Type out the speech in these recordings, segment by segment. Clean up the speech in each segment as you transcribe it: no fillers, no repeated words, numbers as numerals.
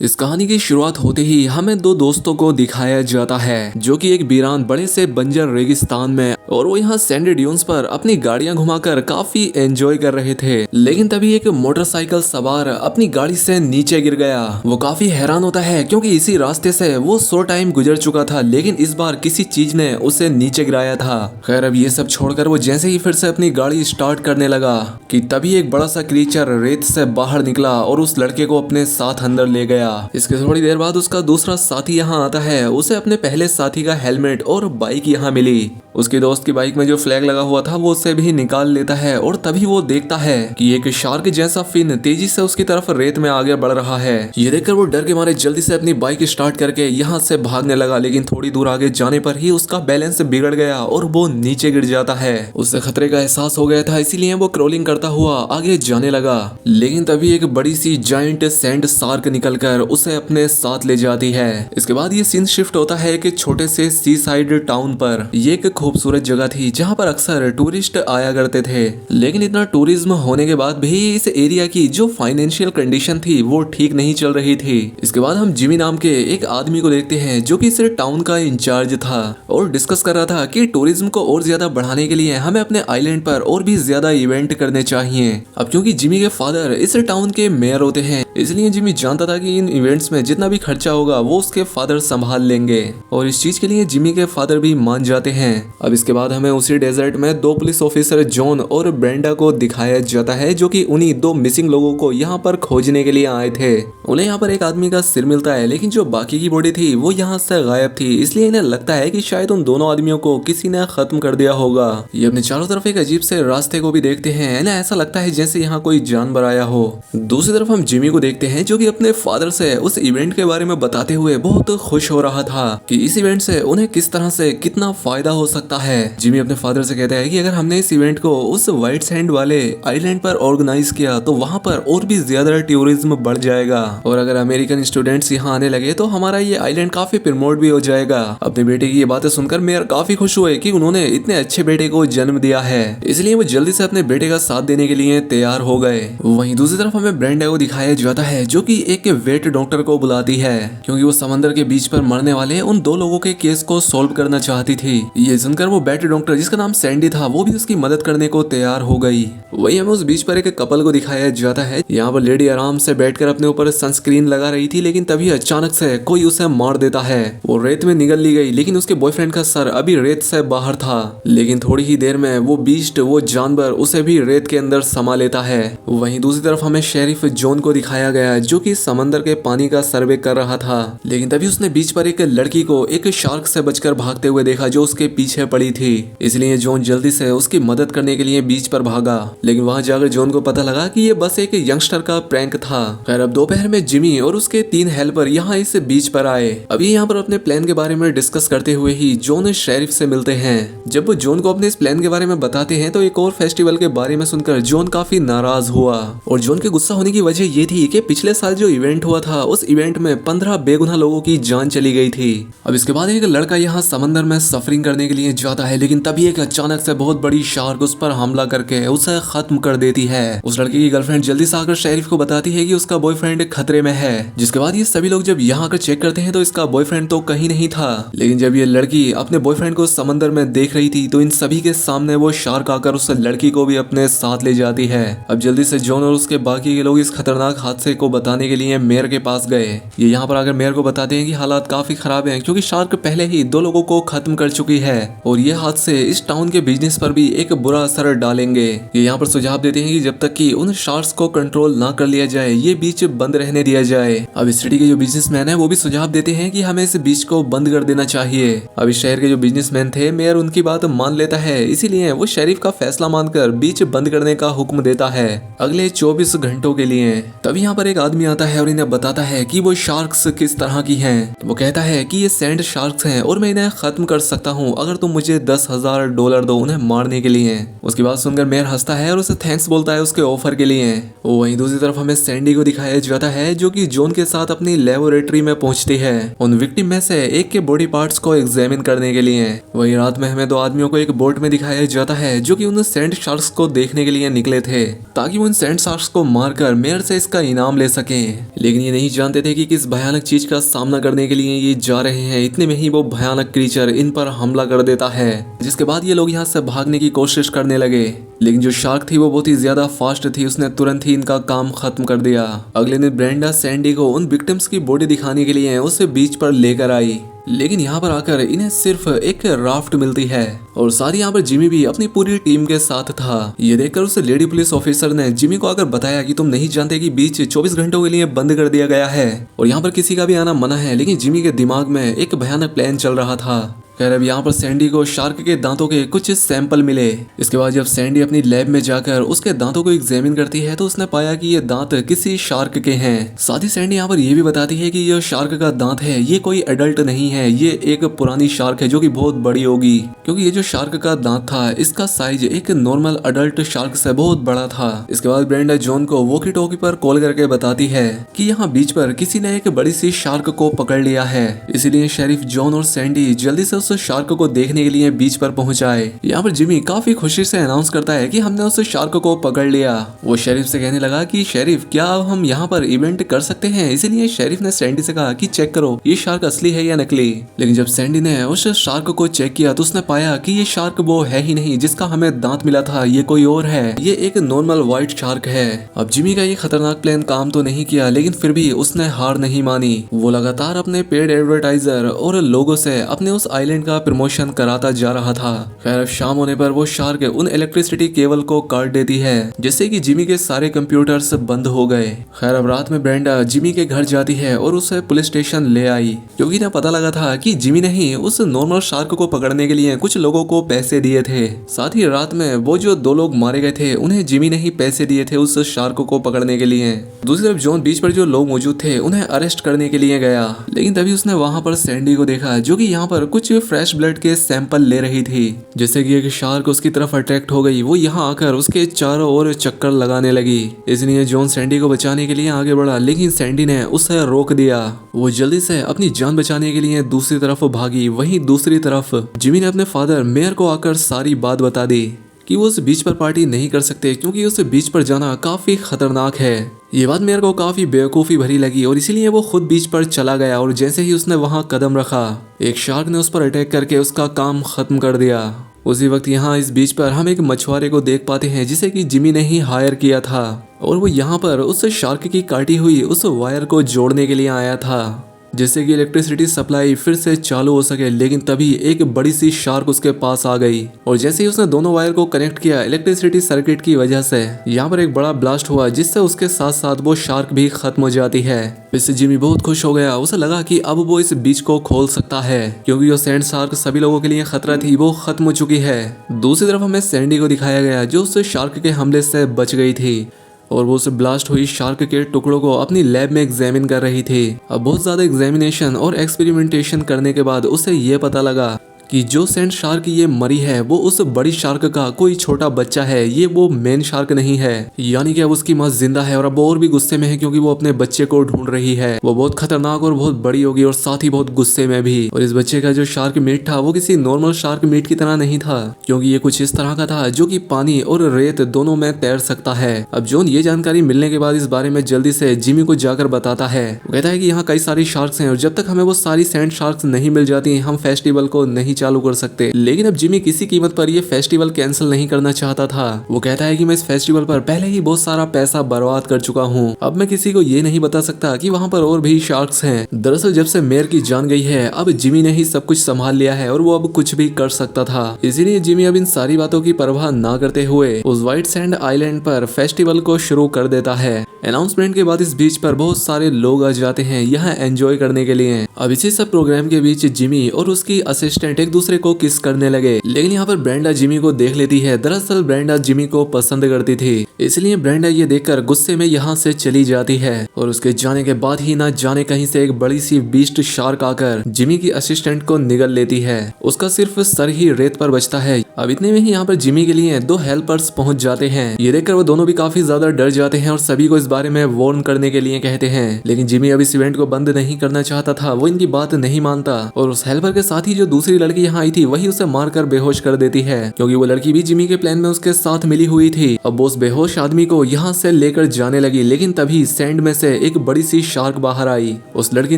इस कहानी की शुरुआत होते ही हमें दो दोस्तों को दिखाया जाता है जो कि एक वीरान बड़े से बंजर रेगिस्तान में और वो यहाँ सैंडी ड्यून्स पर अपनी गाड़ियां घुमाकर काफी एंजॉय कर रहे थे। लेकिन तभी एक मोटरसाइकिल सवार अपनी गाड़ी से नीचे गिर गया। वो काफी हैरान होता है क्योंकि इसी रास्ते से वो 100 टाइम गुजर चुका था, लेकिन इस बार किसी चीज ने उसे नीचे गिराया था। खैर अब ये सब छोड़कर वो जैसे ही फिर से अपनी गाड़ी स्टार्ट करने लगा कि तभी एक बड़ा सा क्रीचर रेत से बाहर निकला और उस लड़के को अपने साथ अंदर ले गया। इसके थोड़ी देर बाद उसका दूसरा साथी यहाँ आता है। उसे अपने पहले साथी का हेलमेट और बाइक यहाँ मिली। उसके दोस्त की बाइक में जो फ्लैग लगा हुआ था वो उसे भी निकाल लेता है और तभी वो देखता है कि एक शार्क जैसा फिन तेजी से उसकी तरफ रेत में आगे बढ़ रहा है। ये देखकर वो डर के मारे जल्दी से अपनी बाइक स्टार्ट करके यहाँ से भागने लगा, लेकिन थोड़ी दूर आगे जाने पर ही उसका बैलेंस बिगड़ गया और वो नीचे गिर जाता है। उसे खतरे का एहसास हो गया था, इसीलिए वो क्रॉलिंग करता हुआ आगे जाने लगा। लेकिन तभी एक बड़ी सी जायंट सैंड शार्क निकलकर उसे अपने साथ ले जाती है। इसके बाद ये सीन शिफ्ट होता है एक छोटे से सी साइड टाउन पर। ये एक खूबसूरत जगह थी जहाँ पर अक्सर टूरिस्ट आया करते थे, लेकिन इतना टूरिज्म होने के बाद भी इस एरिया की जो फाइनेंशियल कंडीशन थी वो ठीक नहीं चल रही थी। इसके बाद हम जिमी नाम के एक आदमी को देखते हैं जो कि इस टाउन का इंचार्ज था और डिस्कस कर रहा था कि टूरिज्म को और ज्यादा बढ़ाने के लिए हमें अपने आइलैंड पर और भी ज्यादा इवेंट करने चाहिए। अब क्योंकि जिमी के फादर इस टाउन के मेयर होते हैं, इसलिए जिमी जानता था कि इन इवेंट्स में जितना भी खर्चा होगा वो उसके फादर संभाल लेंगे और इस चीज के लिए जिमी के फादर भी मान जाते हैं। अब इसके बाद हमें उसी डेजर्ट में दो पुलिस ऑफिसर जॉन और ब्रेंडा को दिखाया जाता है जो कि उन्हीं दो मिसिंग लोगों को यहाँ पर खोजने के लिए आए थे। उन्हें यहाँ पर एक आदमी का सिर मिलता है, लेकिन जो बाकी की बॉडी थी वो यहाँ से गायब थी, इसलिए इन्हें लगता है कि शायद उन दोनों आदमियों को किसी ने खत्म कर दिया होगा। ये अपने चारों तरफ एक अजीब से रास्ते को भी देखते हैं, इन्हें ऐसा लगता है जैसे यहाँ कोई जानवर आया हो। दूसरी तरफ हम जिमी को देखते हैं जो कि अपने फादर से उस इवेंट के बारे में बताते हुए बहुत खुश हो रहा था कि इस इवेंट से उन्हें किस तरह से कितना फायदा हो सकता है। जिमी अपने फादर से कहता है कि अगर हमने इस इवेंट को उस व्हाइट सैंड वाले आइलैंड पर ऑर्गेनाइज किया तो वहाँ पर और भी ज्यादा टूरिज्म बढ़ जाएगा और अगर अमेरिकन स्टूडेंट्स यहाँ आने लगे तो हमारा ये आइलैंड काफी प्रमोट भी हो जाएगा। अपने बेटे की ये बातें सुनकर मेयर काफी खुश हुए कि उन्होंने इतने अच्छे बेटे को जन्म दिया है, इसलिए वो जल्दी से अपने बेटे का साथ देने के लिए तैयार हो गए। वहीं दूसरी तरफ हमें ब्रेंडा को दिखाया जाता है जो कि एक वेट डॉक्टर को बुलाती है क्योंकि वो समंदर के बीच पर मरने वाले उन दो लोगों के केस को सॉल्व करना चाहती थी। ये सुनकर वो वेट डॉक्टर जिसका नाम सैंडी था वो भी उसकी मदद करने को तैयार हो गई। वहीं हमें उस बीच पर एक कपल को दिखाया जाता है। यहाँ पर लेडी आराम से बैठकर अपने ऊपर सनस्क्रीन लगा रही थी, लेकिन तभी अचानक से कोई उसे मार देता है। वो रेत में निगल ली गई, लेकिन उसके बॉयफ्रेंड का सर अभी रेत से बाहर था। लेकिन थोड़ी ही देर में वो बीस्ट, वो जानवर उसे भी रेत के अंदर समा लेता है। वहीं दूसरी तरफ हमें शेरिफ जॉन को दिखाया गया जो कि समंदर के पानी का सर्वे कर रहा था, लेकिन तभी उसने बीच पर एक लड़की को एक शार्क से बचकर भागते हुए देखा जो उसके पीछे पड़ी थी। इसलिए जॉन जल्दी से उसकी मदद करने के लिए बीच पर भागा, लेकिन वहां जाकर जॉन को पता लगा कि ये बस एक यंगस्टर का प्रैंक था। खैर अब दोपहर में जिमी और उसके 3 हेल्पर यहाँ इस बीच पर आए। अभी यहाँ पर अपने प्लान के बारे में डिस्कस करते हुए ही जॉन शेरिफ से मिलते हैं। जब वो जॉन को अपने इस प्लान के बारे में बताते हैं तो एक और फेस्टिवल के बारे में सुनकर जॉन काफी नाराज हुआ और जॉन के गुस्सा होने की वजह ये थी कि पिछले साल जो इवेंट हुआ था उस इवेंट में 15 बेगुनाह लोगों की जान चली गई थी। अब इसके बाद एक लड़का यहाँ समंदर में सफरिंग करने के लिए जाता है, लेकिन तभी एक अचानक से बहुत बड़ी शार्क उस पर हमला करके उसे खत्म कर देती है। उस लड़की की गर्लफ्रेंड जल्दी से आकर शेरिफ को बताती है कि उसका बॉयफ्रेंड खतरे में है। जिसके बाद ये सभी लोग जब यहाँ आकर चेक करते हैं तो इसका बॉयफ्रेंड तो कहीं नहीं था, लेकिन जब ये लड़की अपने बॉयफ्रेंड को समंदर में देख रही थी तो इन सभी के सामने वो शार्क आकर उस लड़की को भी अपने साथ ले जाती है। अब जल्दी से जॉन और उसके बाकी के लोग इस खतरनाक हादसे को बताने के लिए मेयर के पास गए। ये यहाँ पर आकर मेयर को बताते हैं कि हालात काफी खराब हैं क्योंकि शार्क पहले ही 2 लोगों को खत्म कर चुकी है और ये हादसे इस टाउन के बिजनेस पर भी एक बुरा असर डालेंगे। ये यहाँ पर सुझाव देते हैं कि जब तक कि उन शार्क्स को कंट्रोल ना कर लिया जाए ये बीच बंद रहने दिया जाए। अब इस सिटी के जो बिजनेसमैन है वो भी सुझाव देते हैं कि हमें इस बीच को बंद कर देना चाहिए। अब इस शहर के जो बिजनेसमैन थे मेयर उनकी बात मान लेता है, इसीलिए वो शेरिफ का फैसला मानकर बीच बंद करने का हुक्म देता है अगले 24 घंटों के लिए। तभी यहाँ पर एक आदमी आता है और इन्हें बताता है कि वो शार्क्स किस तरह की हैं। वो कहता है कि ये सैंड शार्क्स हैं और मैं इन्हें खत्म कर सकता हूँ अगर तुम मुझे $10,000 दो उन्हें मारने के लिए। उसकी बात सुनकर मेयर हंसता है और उसे थैंक्स बोलता है उसके ऑफर के लिए। वहीं दूसरी तरफ हमें सैंडी को दिखाया जाता है जो कि जॉन के साथ अपनी लेबोरेटरी में पहुंचती है उन विक्टिम में से एक के बॉडी पार्ट्स को एग्जामिन करने के लिए। वहीं रात में हमें 2 आदमियों को एक बोट में दिखाया जाता है जो कि उन सैंड शार्क्स को देखने के लिए निकले थे ताकि वो उन सैंड शार्क्स को मारकर मेयर से इसका इनाम ले सके। लेकिन ये नहीं जानते थे कि किस भयानक चीज का सामना करने के लिए ये जा रहे हैं। इतने में ही वो भयानक क्रीचर इन पर हमला कर देता है, जिसके बाद ये लोग यहाँ से भागने की कोशिश करने लगे। लेकिन जो शार्क थी वो बहुत ही ज्यादा फास्ट थी, उसने तुरंत ही इनका काम खत्म कर दिया। अगले दिन ब्रेंडा सैंडी को उन विक्टिम्स की बॉडी दिखाने के लिए उसे बीच पर लेकर आई, लेकिन यहाँ पर आकर इन्हें सिर्फ एक राफ्ट मिलती है और साथ ही यहाँ पर जिमी भी अपनी पूरी टीम के साथ था। ये देखकर उस लेडी पुलिस ऑफिसर ने जिमी को आकर बताया कि तुम नहीं जानते कि बीच 24 घंटों के लिए बंद कर दिया गया है और यहाँ पर किसी का भी आना मना है। लेकिन जिमी के दिमाग में एक भयानक प्लान चल रहा था। खैर अब यहाँ पर सैंडी को शार्क के दांतों के कुछ सैंपल मिले। इसके बाद जब सैंडी अपनी लैब में जाकर उसके दांतों को एग्जामिन करती है तो उसने पाया कि ये दांत किसी शार्क के हैं। साथ ही सैंडी यहाँ पर ये भी बताती है कि ये शार्क का दांत है, ये कोई एडल्ट नहीं है, ये एक पुरानी शार्क है जो कि बहुत बड़ी होगी, क्योंकि ये जो शार्क का दांत था इसका साइज एक नॉर्मल अडल्ट शार्क से बहुत बड़ा था। इसके बाद ब्रेंडा जॉन को वॉकी टॉकी पर कॉल करके बताती है कि यहाँ बीच पर किसी ने एक बड़ी सी शार्क को पकड़ लिया है, इसीलिए शेरिफ जॉन और सैंडी जल्दी से उस शार्क को देखने के लिए बीच पर पहुंचाए। यहाँ पर जिमी काफी खुशी से अनाउंस करता है कि हमने उस शार्क को पकड़ लिया। वो शेरिफ से कहने लगा कि शेरिफ क्या अब हम यहाँ पर इवेंट कर सकते हैं। इसीलिए शेरिफ ने सैंडी से कहा कि चेक करो ये शार्क असली है या नकली। लेकिन जब सैंडी ने उस शार्क को चेक किया तो उसने पाया कि ये शार्क वो है ही नहीं जिसका हमें दांत मिला था, ये कोई और है, ये एक नॉर्मल व्हाइट शार्क है। अब जिमी का ये खतरनाक प्लान काम तो नहीं किया, लेकिन फिर भी उसने हार नहीं मानी। वो लगातार अपने पेड एडवर्टाइजर और लोगों से अपने उस आइलैंड का प्रमोशन कराता जा रहा था। खैर अब शाम होने पर वो शार्क उन इलेक्ट्रिसिटी केबल को काट देती है, जिससे कि जिमी के सारे कंप्यूटर्स बंद हो गए। खैर अब रात में ब्रेंडा जिमी के घर जाती है और उसे पुलिस स्टेशन ले आई, क्योंकि इन्हें पता लगा था कि जिमी ने ही उस नॉर्मल शार्क को पकड़ने के लिए कुछ लोगों को पैसे दिए थे। साथ ही रात में वो जो 2 लोग मारे गए थे उन्हें जिमी ने ही पैसे दिए थे उस शार्क को पकड़ने के लिए। दूसरी तरफ जॉन बीच पर जो लोग मौजूद थे उन्हें अरेस्ट करने के लिए गया, लेकिन तभी उसने वहां पर सैंडी को देखा जो कि यहाँ पर कुछ फ्रेश ब्लड के सैंपल ले रही थी, जिससे कि एक शार्क उसकी तरफ अट्रैक्ट हो गई। वो यहाँ आकर उसके चारों ओर चक्कर लगाने लगी, इसलिए जॉन सैंडी को बचाने के लिए आगे बढ़ा, लेकिन सैंडी ने उसे रोक दिया। वो जल्दी से अपनी जान बचाने के लिए दूसरी तरफ भागी। वहीं दूसरी तरफ जिमी ने अपने फादर मेयर को आकर सारी बात बता दी कि वो उस बीच पर पार्टी नहीं कर सकते, क्योंकि उस बीच पर जाना काफी खतरनाक है। ये बात मेयर को काफी बेवकूफी भरी लगी और इसीलिए वो खुद बीच पर चला गया और जैसे ही उसने वहां कदम रखा एक शार्क ने उस पर अटैक करके उसका काम खत्म कर दिया। उसी वक्त यहाँ इस बीच पर हम एक मछुआरे को देख पाते हैं जिसे कि जिमी ने ही हायर किया था और वो यहाँ पर उस शार्क की काटी हुई उस वायर को जोड़ने के लिए आया था, जिससे कि इलेक्ट्रिसिटी सप्लाई फिर से चालू हो सके। लेकिन तभी एक बड़ी सी शार्क उसके पास आ गई और जैसे ही उसने दोनों वायर को कनेक्ट किया इलेक्ट्रिसिटी सर्किट की वजह से यहाँ पर एक बड़ा ब्लास्ट हुआ, जिससे उसके साथ साथ वो शार्क भी खत्म हो जाती है। इससे जिमी बहुत खुश हो गया। उसे लगा कि अब वो इस बीच को खोल सकता है, क्योंकि जो सैंड शार्क सभी लोगों के लिए खतरा थी वो खत्म हो चुकी है। दूसरी तरफ हमें सैंडी को दिखाया गया जो उस शार्क के हमले से बच गई थी और वो उस ब्लास्ट हुई शार्क के टुकड़ों को अपनी लैब में एग्जामिन कर रही थी। अब बहुत ज्यादा एग्जामिनेशन और एक्सपेरिमेंटेशन करने के बाद उसे ये पता लगा कि जो सैंड शार्क ये मरी है वो उस बड़ी शार्क का कोई छोटा बच्चा है, ये वो मेन शार्क नहीं है। यानी कि अब उसकी माँ जिंदा है और अब और भी गुस्से में है, क्योंकि वो अपने बच्चे को ढूंढ रही है। वो बहुत खतरनाक और बहुत बड़ी होगी और साथ ही बहुत गुस्से में भी। और इस बच्चे का जो शार्क मीट था वो किसी नॉर्मल शार्क मीट की तरह नहीं था, क्योंकि ये कुछ इस तरह का था जो कि पानी और रेत दोनों में तैर सकता है। अब जॉन ये जानकारी मिलने के बाद इस बारे में जल्दी से जिमी को जाकर बताता है। वो कहता है कि यहाँ कई सारी शार्क्स हैं और जब तक हमें वो सारी सैंड शार्क्स नहीं मिल जाती हम फेस्टिवल को नहीं चालू कर सकते। लेकिन अब जिमी किसी कीमत पर ये फेस्टिवल कैंसिल नहीं करना चाहता था। वो कहता है कि मैं इस फेस्टिवल पर पहले ही बहुत सारा पैसा बर्बाद कर चुका हूँ, अब मैं किसी को ये नहीं बता सकता कि वहाँ पर और भी शार्क्स हैं। दरअसल जब से मेयर की जान गई है अब जिमी ने ही सब कुछ संभाल लिया है और वो अब कुछ भी कर सकता था। इसीलिए जिमी अब इन सारी बातों की परवाह ना करते हुए उस व्हाइट सैंड आइलैंड पर फेस्टिवल को शुरू कर देता है। अनाउंसमेंट के बाद इस बीच पर बहुत सारे लोग आ जाते हैं यहाँ एंजॉय करने के लिए। अब इसी सब प्रोग्राम के बीच जिमी और उसकी असिस्टेंट एक दूसरे को किस करने लगे, लेकिन यहाँ पर ब्रेंडा जिमी को देख लेती है। दरअसल ब्रेंडा जिमी को पसंद करती थी, इसलिए ब्रेंडा ये देखकर गुस्से में यहाँ से चली जाती है और उसके जाने के बाद ही ना जाने कहीं से एक बड़ी सी बीस्ट शार्क आकर जिमी की असिस्टेंट को निगल लेती है। उसका सिर्फ सर ही रेत पर बचता है। अब इतने में ही यहाँ पर जिमी के लिए 2 हेल्पर्स पहुंच जाते हैं। ये देखकर वो दोनों भी काफी ज्यादा डर जाते हैं और सभी को इस बारे में वार्न करने के लिए कहते हैं। लेकिन जिमी अब इस इवेंट को बंद नहीं करना चाहता था, वो इनकी बात नहीं मानता और उस हेल्पर के साथ ही जो दूसरी लड़की लड़की यहाँ आई थी वही उसे मारकर बेहोश कर देती है, क्योंकि वो लड़की भी जिमी के प्लान में उसके साथ मिली हुई थी। अब वो उस बेहोश आदमी को यहाँ से लेकर जाने लगी, लेकिन तभी सैंड में से एक बड़ी सी शार्क बाहर आई। उस लड़की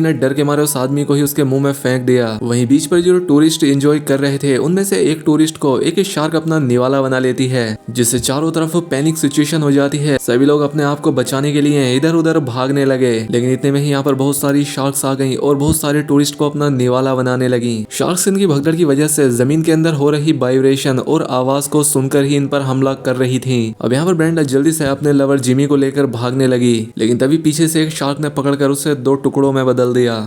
ने डर के मारे उस आदमी को ही उसके मुंह में फेंक दिया। वहीं बीच पर जो टूरिस्ट एंजॉय कर रहे थे उनमें से एक टूरिस्ट को एक शार्क अपना निवाला बना लेती है, जिससे चारों तरफ पैनिक सिचुएशन हो जाती है। सभी लोग अपने आप को बचाने के लिए इधर उधर भागने लगे, लेकिन इतने में ही यहाँ पर बहुत सारी शार्क्स आ गई और बहुत सारे टूरिस्ट को अपना निवाला बनाने लगी। शार्क्स इनकी भगदड़ की वजह से जमीन के अंदर हो रही वाइब्रेशन और आवाज को सुनकर ही इन पर हमला कर रही थी। अब यहाँ पर ब्रेंडा जल्दी से अपने लवर जिमी को लेकर भागने लगी, लेकिन तभी पीछे से एक शार्क ने पकड़कर उसे 2 टुकड़ों में बदल दिया।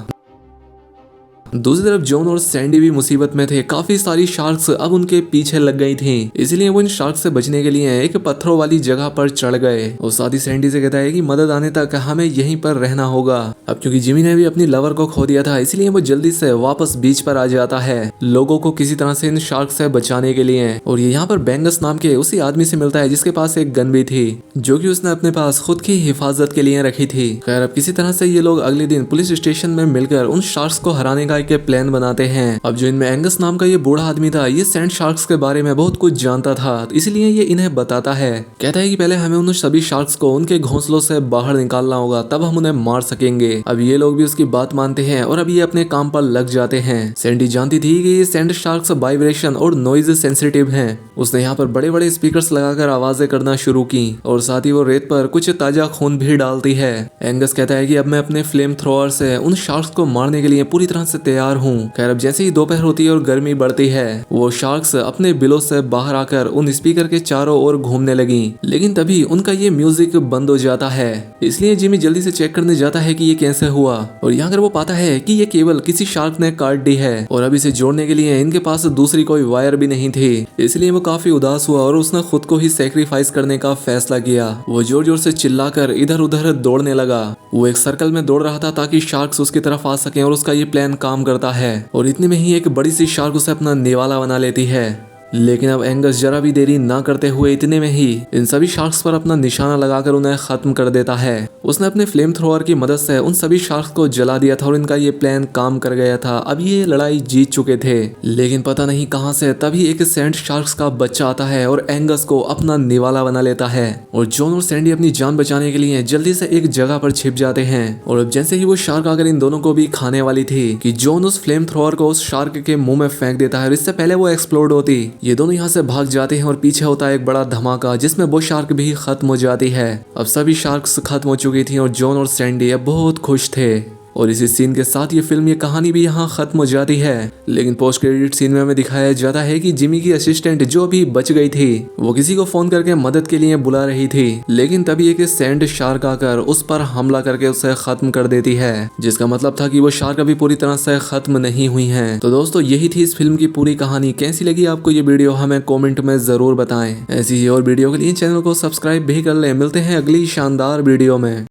दूसरी तरफ जॉन और सैंडी भी मुसीबत में थे। काफी सारी शार्क्स अब उनके पीछे लग गई थी, इसलिए वो इन शार्क्स से बचने के लिए एक पत्थरों वाली जगह पर चढ़ गए। और साथ ही सैंडी से कहता है कि मदद आने तक हमें यहीं पर रहना होगा। अब क्योंकि जिमी ने भी अपनी लवर को खो दिया था, इसलिए वो जल्दी से वापस बीच पर आ जाता है लोगों को किसी तरह से इन शार्क से बचाने के लिए। और ये यहाँ पर बेंगस नाम के उसी आदमी से मिलता है जिसके पास एक गन भी थी, जो कि उसने अपने पास खुद की हिफाजत के लिए रखी थी। खैर अब किसी तरह से ये लोग अगले दिन पुलिस स्टेशन में मिलकर उन शार्क्स को हराने का एक प्लान बनाते हैं। अब जो इनमें एंगस नाम का ये बूढ़ा आदमी था, ये सैंड शार्क्स के बारे में बहुत कुछ जानता था, इसलिए ये इन्हें बताता है। कहता है कि पहले हमें उन सभी शार्क्स को उनके घोंसलों से बाहर निकालना होगा, तब हम उन्हें मार सकेंगे। अब ये लोग भी उसकी बात मानते हैं और अब ये अपने काम पर लग जाते हैं। सैंडी जानती थी कि ये सैंड शार्क्स वाइब्रेशन और नॉइज सेंसिटिव हैं। उसने यहाँ पर बड़े बड़े स्पीकर्स लगाकर आवाजें करना शुरू की और साथ ही वो रेत पर कुछ ताजा खून भी डालती है। एंगस कहता है कि अब मैं अपने फ्लेम थ्रोअर से उन शार्क्स को मारने के लिए पूरी तरह से तैयार हूँ। खैर अब जैसे ही दोपहर होती है और गर्मी बढ़ती है, वो शार्क्स अपने बिलों से बाहर आकर उन स्पीकर के चारों ओर घूमने लगी, लेकिन तभी उनका ये म्यूजिक बंद हो जाता है। इसलिए जिमी जल्दी से चेक करने जाता है कि ये कैसे हुआ, और यहाँ कर वो पाता है कि ये केबल किसी शार्क ने काट दी है और अब इसे जोड़ने के लिए इनके पास दूसरी कोई वायर भी नहीं थी। इसलिए वो काफी उदास हुआ और उसने खुद को ही सेक्रीफाइस करने का फैसला किया। वो जोर जोर से चिल्लाकर इधर उधर दौड़ने लगा। वो एक सर्कल में दौड़ रहा था ताकि शार्क्स उसकी तरफ आ सकें, और उसका ये प्लान काम करता है। और इतने में ही एक बड़ी सी शार्क उसे अपना निवाला बना लेती है। लेकिन अब एंगस जरा भी देरी ना करते हुए इतने में ही इन सभी शार्क्स पर अपना निशाना लगाकर उन्हें खत्म कर देता है। उसने अपने फ्लेम थ्रोअर की मदद से उन सभी शार्क्स को जला दिया था और इनका ये प्लान काम कर गया था। अब ये लड़ाई जीत चुके थे, लेकिन पता नहीं कहां से तभी एक सैंड शार्क्स का बच्चा आता है और एंगस को अपना निवाला बना लेता है। और जॉन और सैंडी अपनी जान बचाने के लिए जल्दी से एक जगह पर छिप जाते हैं। और अब जैसे ही वो शार्क आकर इन दोनों को भी खाने वाली थी कि जॉन उस फ्लेम थ्रोअर को उस शार्क के मुंह में फेंक देता है और इससे पहले वो एक्सप्लोड होती। ये दोनों यहाँ से भाग जाते हैं और पीछे होता है एक बड़ा धमाका, जिसमें वो शार्क भी खत्म हो जाती है। अब सभी शार्क्स खत्म हो चुकी थी और जॉन और सैंडी अब बहुत खुश थे। और इसी सीन के साथ ये फिल्म, ये कहानी भी यहाँ खत्म हो जाती है। लेकिन पोस्ट क्रेडिट सीन में हमें दिखाया जाता है कि जिमी की असिस्टेंट जो भी बच गई थी, वो किसी को फोन करके मदद के लिए बुला रही थी, लेकिन तभी एक सैंड शार्क आकर उस पर हमला करके उसे खत्म कर देती है, जिसका मतलब था कि वो शार्क अभी पूरी तरह से खत्म नहीं हुई है। तो दोस्तों यही थी इस फिल्म की पूरी कहानी। कैसी लगी आपको ये वीडियो हमें कॉमेंट में जरूर बताएं। ऐसी ही और वीडियो के लिए चैनल को सब्सक्राइब भी कर ले। मिलते हैं अगली शानदार वीडियो में।